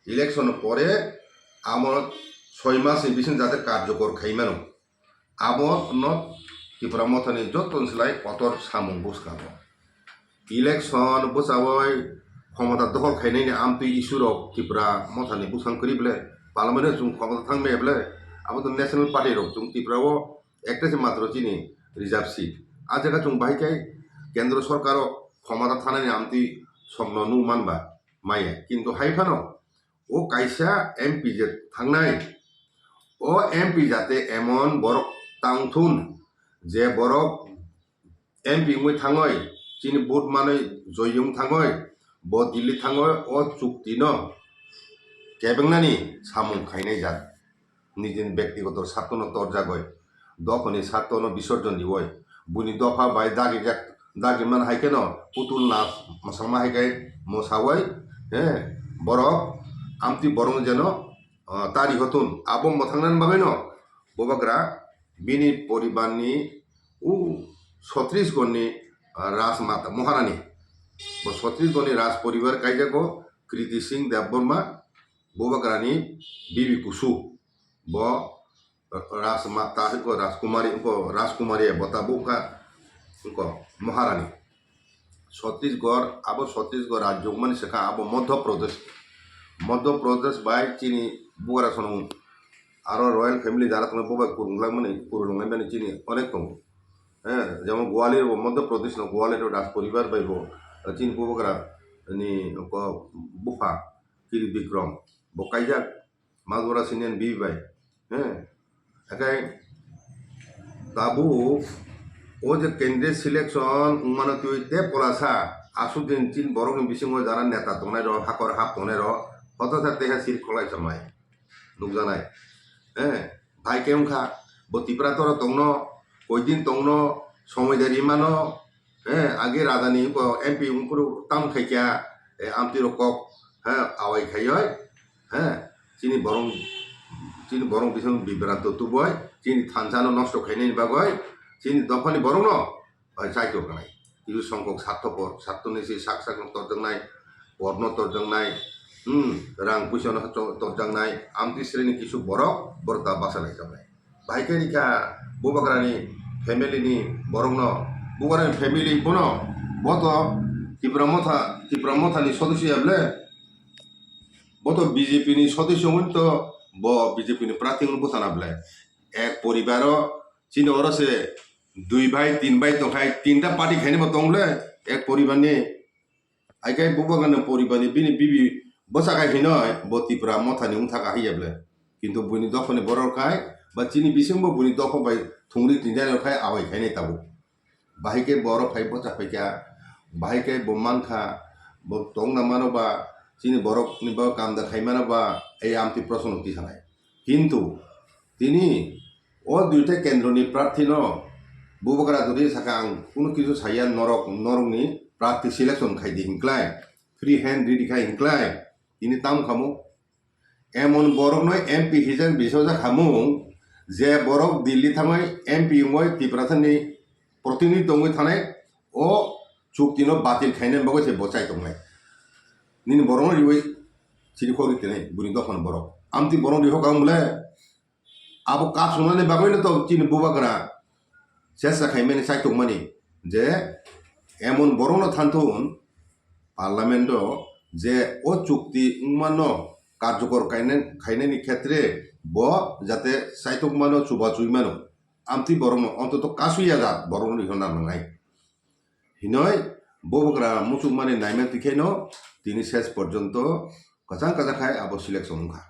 election পরে আমার 6 মাস basin যাতে কার্যকর খাইমানো আমত নত ত্রিপুরা মথানি যতন সেলাই কতর সামুং বুসকাব ইলেকশন বুসাবই ক্ষমতা দখল খাইনাইনি আমতুই ইস্যুরক ত্রিপুরা মথানি বুসাং করিবলে পার্লামেন্টে जों ক্ষমতা থাকবে এবলে আবো তো ন্যাশনাল পার্টি রক जों ত্রিপুরাও একটাসে মাত্র চিনি রিজার্ভ সিট আজ জায়গা जों বাহিকাই কেন্দ্র সরকার ক্ষমতা থানানি আমতুই স্বপ্ন নু মানবা মাইয়া কিন্তু হাইফানো ও কাইসা এমপি যে থাকনাই ও এমপি যাতে এমন বড় টাউনথুন যে বড় এমপি মুই থাঙই চিনি ভোট মানে জয়ং থাঙই ব দিল্লি থাঙই ও চুক্তি ন কেবেংনানি সামুং খাইনাই যাত নিজের ব্যক্তিগত স্বার্থন তরজাগয় দখনি স্বার্থন বিসর্জন দিবই বুনি দফা বাই দাগি মান হাইকেন পুতুল নাচ মশামা হাইকাই মশাওয়াই হ্যাঁ বড় আমতি বরং যেন তারি হতুন আবম মথাংনান বাবাই ন ববাগ্রা বিনি পরিবারনি উ 36 গণনি রাজমাতা মহারানী ব 36 গণনি রাজ পরিবার কাইজাগো কৃতি সিং দেববর্মা ববাগ্রানি বিবি কুসু ব রাজমাতা को राजकुमारी बताबुका उनको महारानी छत्तीसगढ़ अब छत्तीसगढ़ राज्य मन सेखा अब मध्य प्रदेश बाय चीनी बुगारा सनौ आरो रॉयल फैमिली जारा तुम्हें बोबा कुरुंगला माने कुरुंगला माने चीनी अनेक दं যেমন গোয়ালিয়র মধ্য প্রদেশ না গোয়ালিয়র রাজ পরিবার বাইব চীন বুবগরা नि बुफा किरी विक्रम बकाइजा मागोरा सिनियन बी बाय একাই তাবু ও যে কেন্দ্রীয় সিলেকশন মানে তুই তে পলাসা আসুদিন চীন বরং বিসিং যারা নেতা দনাই র হাকর হাপ দনাই র হঠাৎ তেহা সির খলাই সমাই নুকজানাই ভাই কেমখা বতিপ্রা তোর দংন কয়দিন দংন সময়দারি মানো আগে রাজানি এমপি উনকুর তাম খাইকা আমতি রকক আওয়াই খাইয় চিনি বরং বিসং বিভ্রান্ত তুবয় চিনি থানসানো নষ্ট খাইনাই বাগয় চিনি দফানি বরং ন চাইতো কানাই কিছু সংখ্যক স্বার্থপর স্বার্থনিশি সাক সাক তরজাंनाय বর্ণ তরজাंनाय রাং পুইসন তরজাंनाय আমতি শ্রেণী কিছু বরতা বাসালাই যাবাই ভাইকারিকা বুবাগ্রানি ফ্যামিলিনি বরং ন বুবাগ্রানি ফ্যামিলি বন বত ত্রিপুরা মথানি সদস্য এবলে বত বিজেপি নি সদস্য হইতো ব বিজেপি নি প্রার্থী বসানাবলে এক পরিবার চিনি অরসে 2 ভাই 3 ভাই দখাই 3টা পার্টি খাইনি দংলে এক পরিবারনি আইকাই বুবাগানো পরিবারনি বিনি বিবি বসাকাই হিনয় ব ত্রিপুরা মথানি উংথাকা হাইয়াবলে কিন্তু বুনি দফনি বরকাই বা চিনি বিসিংবো বুনি দফ বাই থুংরি তিনজানখাই আওয়াই খাইনি তাবো বাহিকে বড় ফাই বচা ফাইকা বাহিকে বমানখা ব তংনা মানবা চিনি বরক নিবা কামদা খাইমানবা এই আমতি প্রশ্ন উঠি থানায় কিন্তু তিনি ও দুইটা কেন্দ্রনি প্রার্থী ন বুবগরা যদি সাকা আং কোনো কিছু সাইয়া নরকনি প্রার্থী সিলেকশন খাইদি হিংক্লাই ফ্রি হ্যান্ড রেডি খাই হিংক্লাই তিনি তাম খামু এমন বরক নয় এমপি হিজেন বিসজা খামু যে বরক দিল্লি থামাই এমপি মই ত্রিপুরাথানি প্রতিনিধি দঙ্গই থানায় ও চুক্তিনো বাতিল খাইনেন বাগৈ সে বচাই দংলাই নিন বরং রিওই সিরিখরি তেনে বুনি দখন বরক আমতি বরং রিহক আং বলে আবো কাজ শুনানি বাগৈনো তো চিনি বুবাগরা চেষ্টা খাইমেনি চাইতকমানি যে এমন বরং থানথুন পার্লামেন্ট যে ও চুক্তি উন্মান্য কার্যকর খাইনানি ক্ষেত্রে ব যাতে চাইতকমানো চুবা চুইমানো আমতি বরং অন্তত কাশুইয়া যাত বরং রিহনা নাই হিনয় ববগরা মুসুক মানে নাইমেন তিখাইনো তিনি শেষ পর্যন্ত কাঁচা খায় আবো সিলেকশন খা